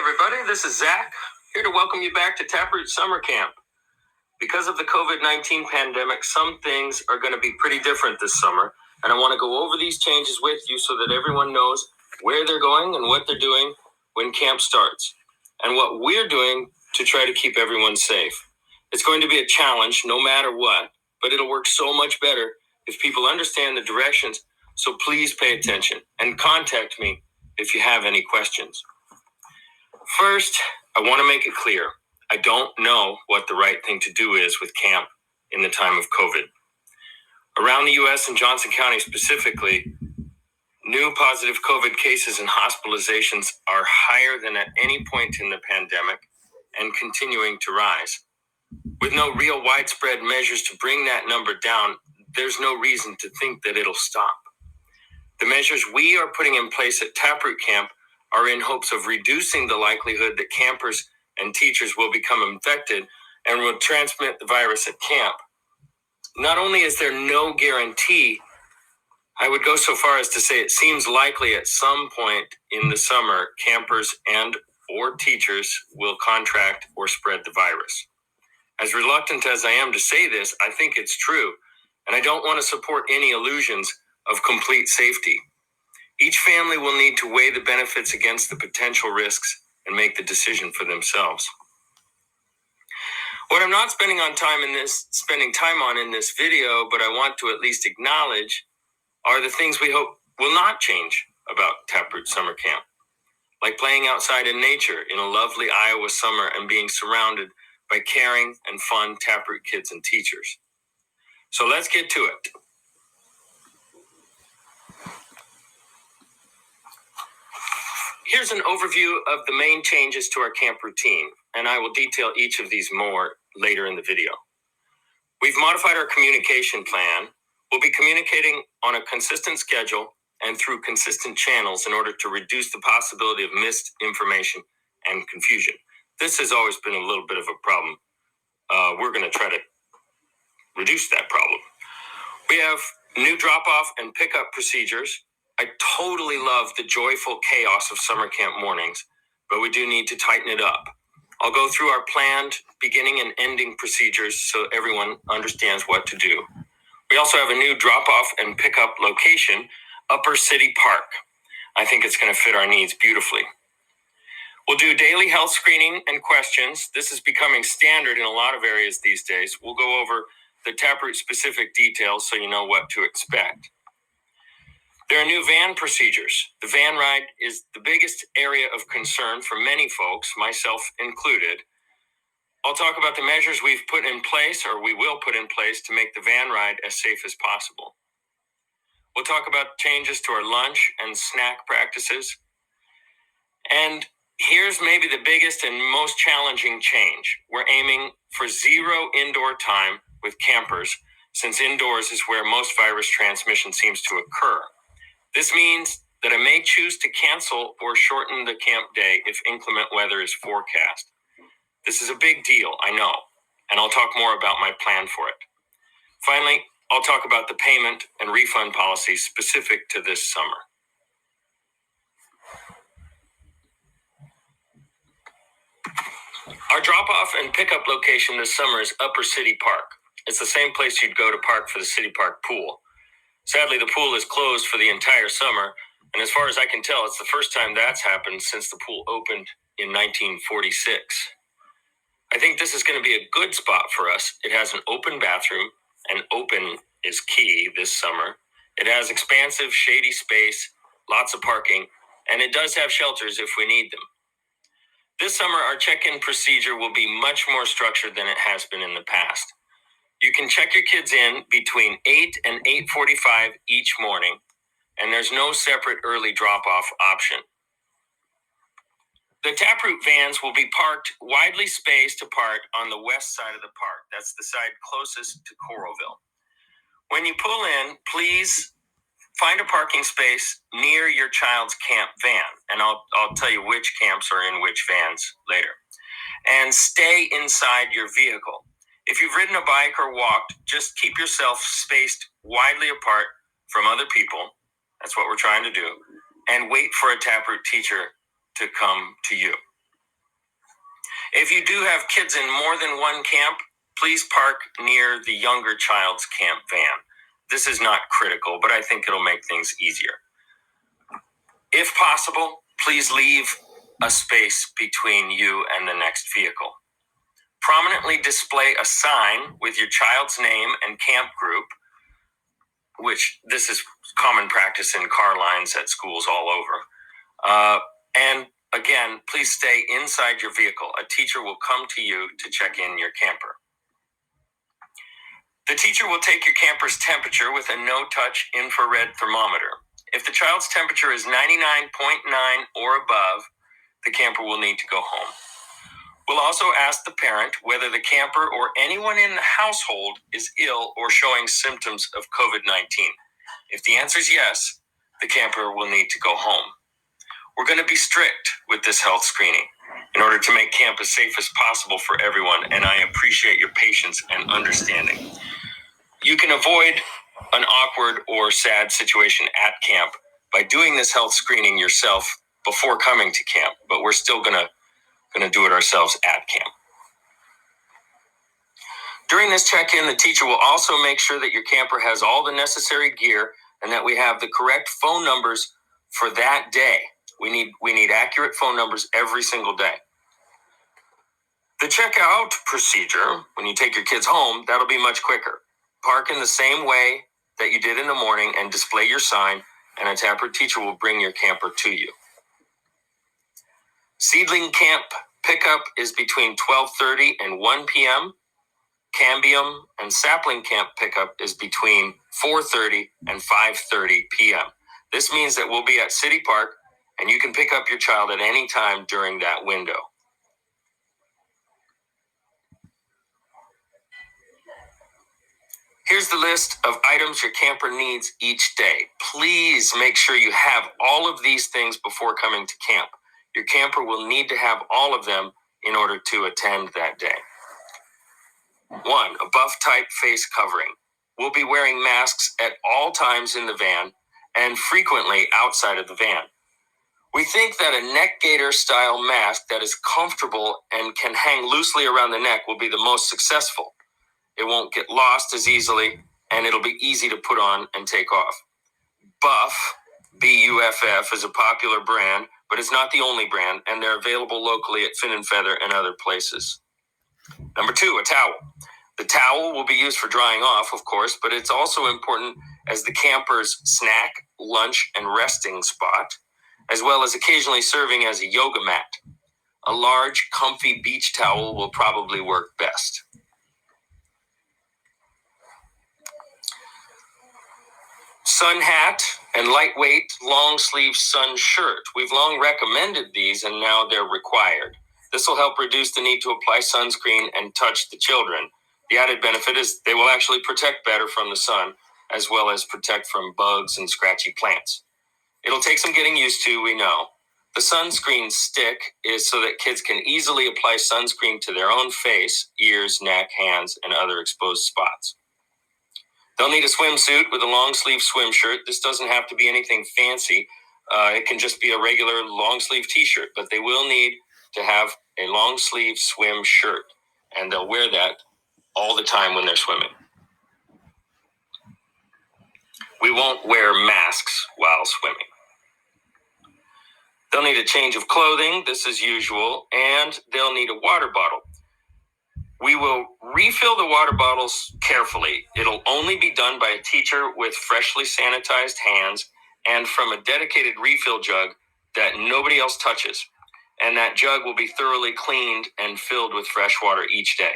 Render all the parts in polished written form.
everybody. This is Zach, here to welcome you back to Taproot Summer Camp. Because of the COVID-19 pandemic, some things are going to be pretty different this summer, and I want to go over these changes with you so that everyone knows where they're going and what they're doing when camp starts, and what we're doing to try to keep everyone safe. It's going to be a challenge no matter what, but it'll work so much better if people understand the directions, so please pay attention and contact me if you have any questions. First, I want to make it clear, I don't know what the right thing to do is with camp in the time of COVID. Around the U.S. and Johnson County specifically, new positive COVID cases and hospitalizations are higher than at any point in the pandemic and continuing to rise. With no real widespread measures to bring that number down, there's no reason to think that it'll stop. The measures we are putting in place at Taproot Camp are in hopes of reducing the likelihood that campers and teachers will become infected and will transmit the virus at camp. Not only is there no guarantee, I would go so far as to say it seems likely at some point in the summer, campers and or teachers will contract or spread the virus. As reluctant as I am to say this, I think it's true, and I don't want to support any illusions of complete safety. Each family will need to weigh the benefits against the potential risks and make the decision for themselves. What I'm not spending time on in this video, but I want to at least acknowledge, are the things we hope will not change about Taproot Summer Camp. Like playing outside in nature in a lovely Iowa summer and being surrounded by caring and fun Taproot kids and teachers. So let's get to it. Here's an overview of the main changes to our camp routine, and I will detail each of these more later in the video. We've modified our communication plan. We'll be communicating on a consistent schedule and through consistent channels in order to reduce the possibility of missed information and confusion. This has always been a little bit of a problem. We're going to try to reduce that problem. We have new drop-off and pickup procedures. I totally love the joyful chaos of summer camp mornings, but we do need to tighten it up. I'll go through our planned beginning and ending procedures so everyone understands what to do. We also have a new drop-off and pickup location, Upper City Park. I think it's going to fit our needs beautifully. We'll do daily health screening and questions. This is becoming standard in a lot of areas these days. We'll go over the Taproot specific details so you know what to expect. There are new van procedures. The van ride is the biggest area of concern for many folks, myself included. I'll talk about the measures we've put in place, or we will put in place, to make the van ride as safe as possible. We'll talk about changes to our lunch and snack practices. And here's maybe the biggest and most challenging change. We're aiming for 0 indoor time with campers, since indoors is where most virus transmission seems to occur. This means that I may choose to cancel or shorten the camp day if inclement weather is forecast. This is a big deal, I know, and I'll talk more about my plan for it. Finally, I'll talk about the payment and refund policies specific to this summer. Our drop-off and pickup location this summer is Upper City Park. It's the same place you'd go to park for the City Park pool. Sadly, the pool is closed for the entire summer, and as far as I can tell, it's the first time that's happened since the pool opened in 1946. I think this is going to be a good spot for us. It has an open bathroom, and open is key this summer. It has expansive, shady space, lots of parking, and it does have shelters if we need them. This summer, our check-in procedure will be much more structured than it has been in the past. You can check your kids in between 8 and 8:45 each morning, and there's no separate early drop-off option. The Taproot vans will be parked widely spaced apart on the west side of the park. That's the side closest to Coralville. When you pull in, please find a parking space near your child's camp van, and I'll tell you which camps are in which vans later. And stay inside your vehicle. If you've ridden a bike or walked, just keep yourself spaced widely apart from other people. That's what we're trying to do. And wait for a Taproot teacher to come to you. If you do have kids in more than one camp, please park near the younger child's camp van. This is not critical, but I think it'll make things easier. If possible, please leave a space between you and the next vehicle. Prominently display a sign with your child's name and camp group, which this is common practice in car lines at schools all over. And again, please stay inside your vehicle. A teacher will come to you to check in your camper. The teacher will take your camper's temperature with a no-touch infrared thermometer. If the child's temperature is 99.9 or above, the camper will need to go home. We'll also ask the parent whether the camper or anyone in the household is ill or showing symptoms of COVID-19. If the answer is yes, the camper will need to go home. We're going to be strict with this health screening in order to make camp as safe as possible for everyone, and I appreciate your patience and understanding. You can avoid an awkward or sad situation at camp by doing this health screening yourself before coming to camp, but we're still gonna do it ourselves at camp. During this check-in, the teacher will also make sure that your camper has all the necessary gear and that we have the correct phone numbers for that day. We need accurate phone numbers every single day. The checkout procedure, when you take your kids home, that'll be much quicker. Park in the same way that you did in the morning and display your sign, and a Taproot teacher will bring your camper to you. Seedling camp pickup is between 12:30 and 1 p.m. Cambium and sapling camp pickup is between 4:30 and 5:30 p.m. This means that we'll be at City Park, and you can pick up your child at any time during that window. Here's the list of items your camper needs each day. Please make sure you have all of these things before coming to camp. Your camper will need to have all of them in order to attend that day. 1, a buff-type face covering. We'll be wearing masks at all times in the van and frequently outside of the van. We think that a neck gaiter style mask that is comfortable and can hang loosely around the neck will be the most successful. It won't get lost as easily, and it'll be easy to put on and take off. Buff, B-U-F-F, is a popular brand, but it's not the only brand, and they're available locally at Fin and Feather and other places. Number 2, a towel. The towel will be used for drying off, of course, but it's also important as the camper's snack, lunch, and resting spot, as well as occasionally serving as a yoga mat. A large, comfy beach towel will probably work best. Sun hat and lightweight long-sleeve sun shirt. We've long recommended these, and now they're required. This will help reduce the need to apply sunscreen and touch the children. The added benefit is they will actually protect better from the sun, as well as protect from bugs and scratchy plants. It'll take some getting used to, we know. The sunscreen stick is so that kids can easily apply sunscreen to their own face, ears, neck, hands, and other exposed spots. They'll need a swimsuit with a long-sleeve swim shirt. This doesn't have to be anything fancy. It can just be a regular long-sleeve t-shirt, but they will need to have a long-sleeve swim shirt, and they'll wear that all the time when they're swimming. We won't wear masks while swimming. They'll need a change of clothing. This is usual, and they'll need a water bottle. We will refill the water bottles carefully. It'll only be done by a teacher with freshly sanitized hands and from a dedicated refill jug that nobody else touches. And that jug will be thoroughly cleaned and filled with fresh water each day.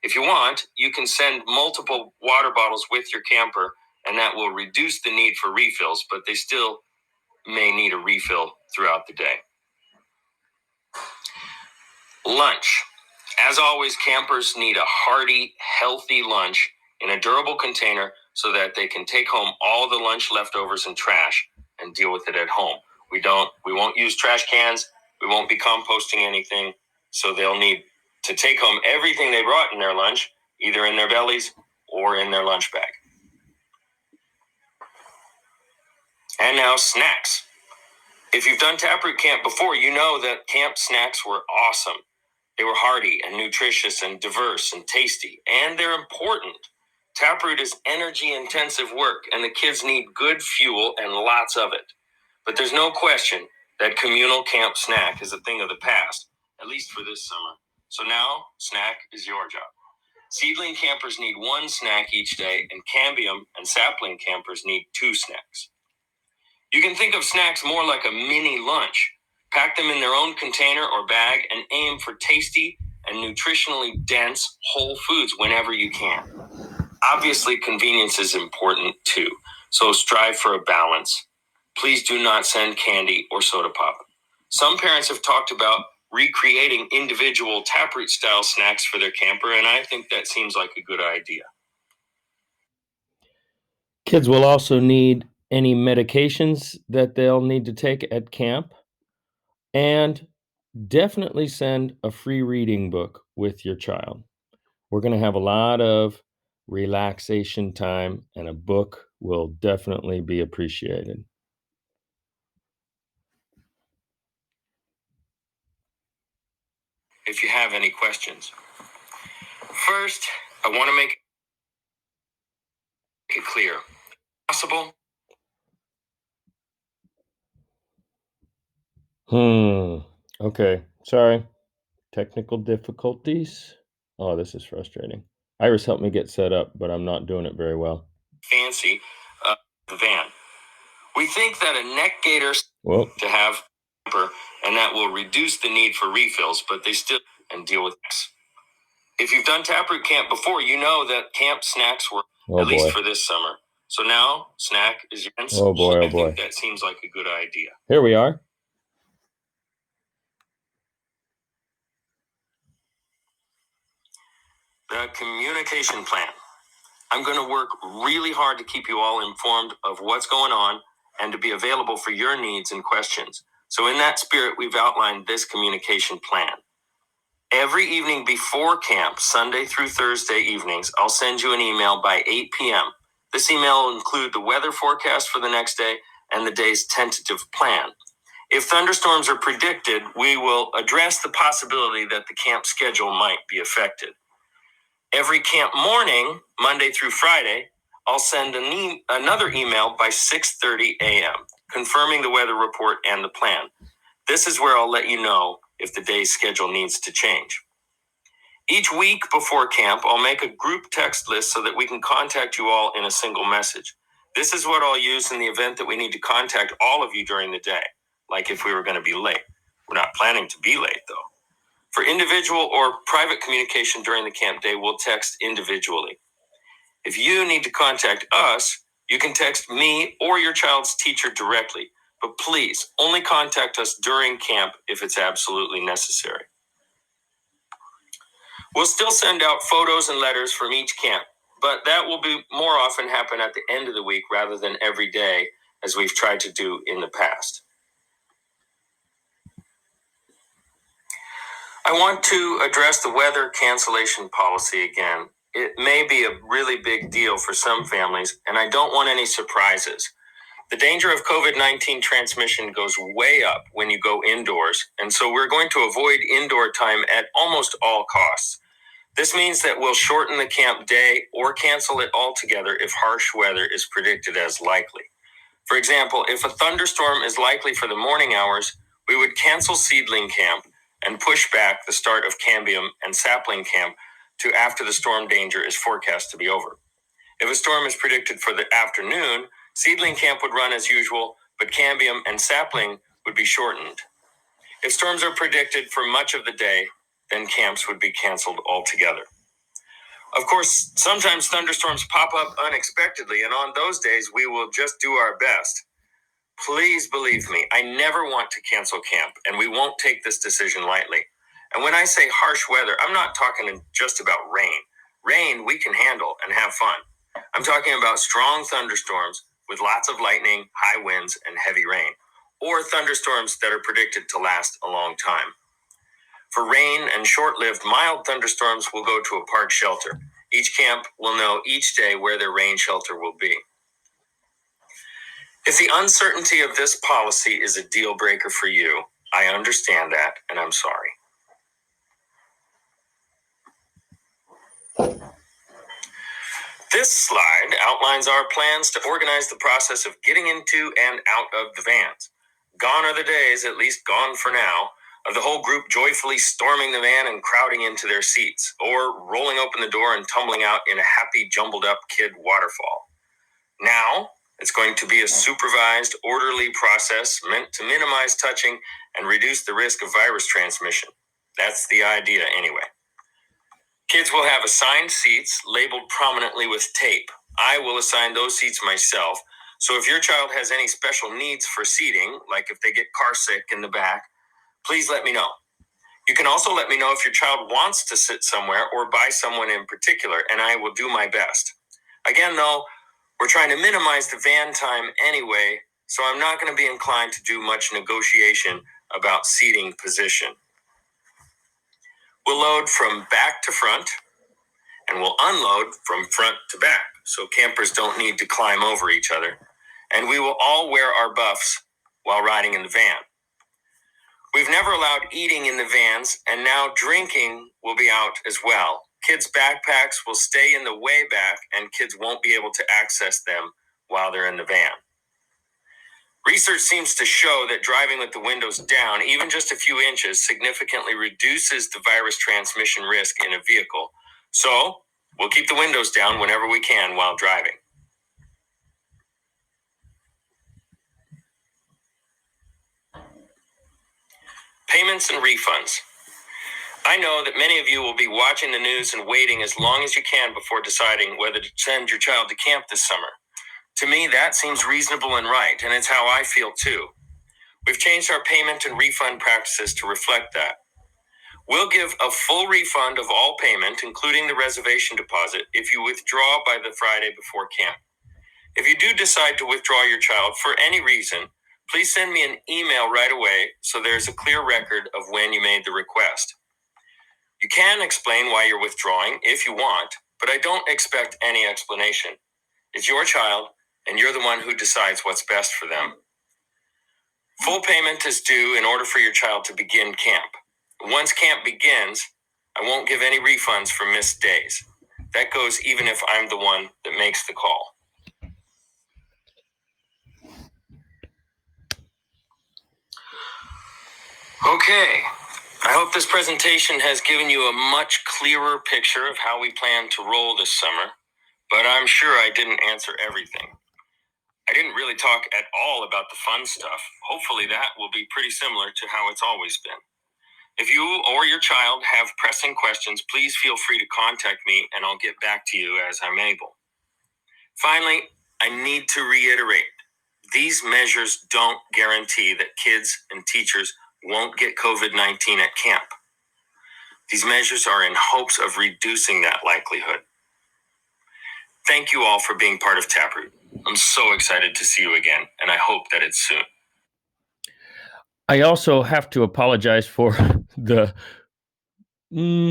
If you want, you can send multiple water bottles with your camper, and that will reduce the need for refills, but they still may need a refill throughout the day. Lunch. As always, campers need a hearty, healthy lunch in a durable container so that they can take home all the lunch leftovers and trash and deal with it at home. We won't use trash cans. We won't be composting anything. So they'll need to take home everything they brought in their lunch, either in their bellies or in their lunch bag. And now snacks. If you've done Taproot camp before, you know that camp snacks were awesome. They were hearty and nutritious and diverse and tasty, and they're important. Taproot is energy-intensive work, and the kids need good fuel and lots of it. But there's no question that communal camp snack is a thing of the past, at least for this summer. So now, snack is your job. Seedling campers need one snack each day, and cambium and sapling campers need 2 snacks. You can think of snacks more like a mini lunch. Pack them in their own container or bag and aim for tasty and nutritionally dense whole foods whenever you can. Obviously, convenience is important too, so strive for a balance. Please do not send candy or soda pop. Some parents have talked about recreating individual Taproot style snacks for their camper, and I think that seems like a good idea. Kids will also need any medications that they'll need to take at camp, and definitely send a free reading book with your child. We're going to have a lot of relaxation time, and a book will definitely be appreciated. If you have any questions. First, I want to make it clear. Possible? Okay. Sorry. Technical difficulties. Oh, this is frustrating. Iris helped me get set up, but I'm not doing it very well. Fancy the van. We think that a neck gaiter to have, and that will reduce the need for refills, but they still and deal with this. If you've done Taproot camp before, you know that camp snacks were least for this summer. So now, snack is your answer. I think that seems like a good idea. Here we are. The communication plan. I'm going to work really hard to keep you all informed of what's going on and to be available for your needs and questions. So in that spirit, we've outlined this communication plan. Every evening before camp, Sunday through Thursday evenings, I'll send you an email by 8 p.m. This email will include the weather forecast for the next day and the day's tentative plan. If thunderstorms are predicted, we will address the possibility that the camp schedule might be affected. Every camp morning, Monday through Friday, I'll send another email by 6:30 a.m., confirming the weather report and the plan. This is where I'll let you know if the day's schedule needs to change. Each week before camp, I'll make a group text list so that we can contact you all in a single message. This is what I'll use in the event that we need to contact all of you during the day, like if we were going to be late. We're not planning to be late, though. For individual or private communication during the camp day, we'll text individually. If you need to contact us, you can text me or your child's teacher directly, but please only contact us during camp if it's absolutely necessary. We'll still send out photos and letters from each camp, but that will be more often happen at the end of the week rather than every day, as we've tried to do in the past. I want to address the weather cancellation policy again. It may be a really big deal for some families, and I don't want any surprises. The danger of COVID-19 transmission goes way up when you go indoors, and so we're going to avoid indoor time at almost all costs. This means that we'll shorten the camp day or cancel it altogether if harsh weather is predicted as likely. For example, if a thunderstorm is likely for the morning hours, we would cancel seedling camp and push back the start of cambium and sapling camp to after the storm danger is forecast to be over. If a storm is predicted for the afternoon, seedling camp would run as usual, but cambium and sapling would be shortened. If storms are predicted for much of the day, then camps would be canceled altogether. Of course, sometimes thunderstorms pop up unexpectedly, and on those days, we will just do our best. Please believe me, I never want to cancel camp, and we won't take this decision lightly. And when I say harsh weather, I'm not talking just about rain. Rain we can handle and have fun. I'm talking about strong thunderstorms with lots of lightning, high winds, and heavy rain, or thunderstorms that are predicted to last a long time. For rain and short-lived mild thunderstorms, we'll go to a park shelter. Each camp will know each day where their rain shelter will be. If the uncertainty of this policy is a deal breaker for you, I understand that, and I'm sorry. This slide outlines our plans to organize the process of getting into and out of the vans. Gone are the days, at least gone for now, of the whole group joyfully storming the van and crowding into their seats, or rolling open the door and tumbling out in a happy, jumbled up kid waterfall. Now, it's going to be a supervised, orderly process meant to minimize touching and reduce the risk of virus transmission. That's the idea, anyway. Kids will have assigned seats labeled prominently with tape. I will assign those seats myself. So if your child has any special needs for seating, like if they get car sick in the back, please let me know. You can also let me know if your child wants to sit somewhere or by someone in particular, and I will do my best. Again, though, we're trying to minimize the van time anyway, so I'm not going to be inclined to do much negotiation about seating position. We'll load from back to front, and we'll unload from front to back, so campers don't need to climb over each other. And we will all wear our buffs while riding in the van. We've never allowed eating in the vans, and now drinking will be out as well. Kids' backpacks will stay in the way back, and kids won't be able to access them while they're in the van. Research seems to show that driving with the windows down, even just a few inches, significantly reduces the virus transmission risk in a vehicle. So, we'll keep the windows down whenever we can while driving. Payments and refunds. I know that many of you will be watching the news and waiting as long as you can before deciding whether to send your child to camp this summer. To me, that seems reasonable and right, and it's how I feel too. We've changed our payment and refund practices to reflect that. We'll give a full refund of all payment, including the reservation deposit, if you withdraw by the Friday before camp. If you do decide to withdraw your child for any reason, please send me an email right away so there's a clear record of when you made the request. You can explain why you're withdrawing if you want, but I don't expect any explanation. It's your child, and you're the one who decides what's best for them. Full payment is due in order for your child to begin camp. Once camp begins, I won't give any refunds for missed days. That goes even if I'm the one that makes the call. Okay, I hope this presentation has given you a much clearer picture of how we plan to roll this summer, but I'm sure I didn't answer everything. I didn't really talk at all about the fun stuff. Hopefully that will be pretty similar to how it's always been. If you or your child have pressing questions, please feel free to contact me and I'll get back to you as I'm able. Finally, I need to reiterate, these measures don't guarantee that kids and teachers won't get COVID-19 at camp. These measures are in hopes of reducing that likelihood. Thank you all for being part of Taproot. I'm so excited to see you again, and I hope that it's soon. I also have to apologize for the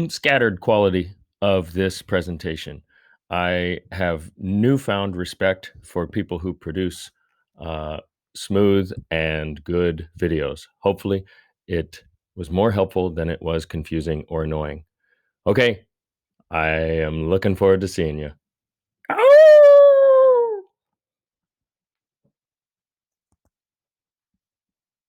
scattered quality of this presentation. I have newfound respect for people who produce smooth and good videos. Hopefully, it was more helpful than it was confusing or annoying. Okay, I am looking forward to seeing you.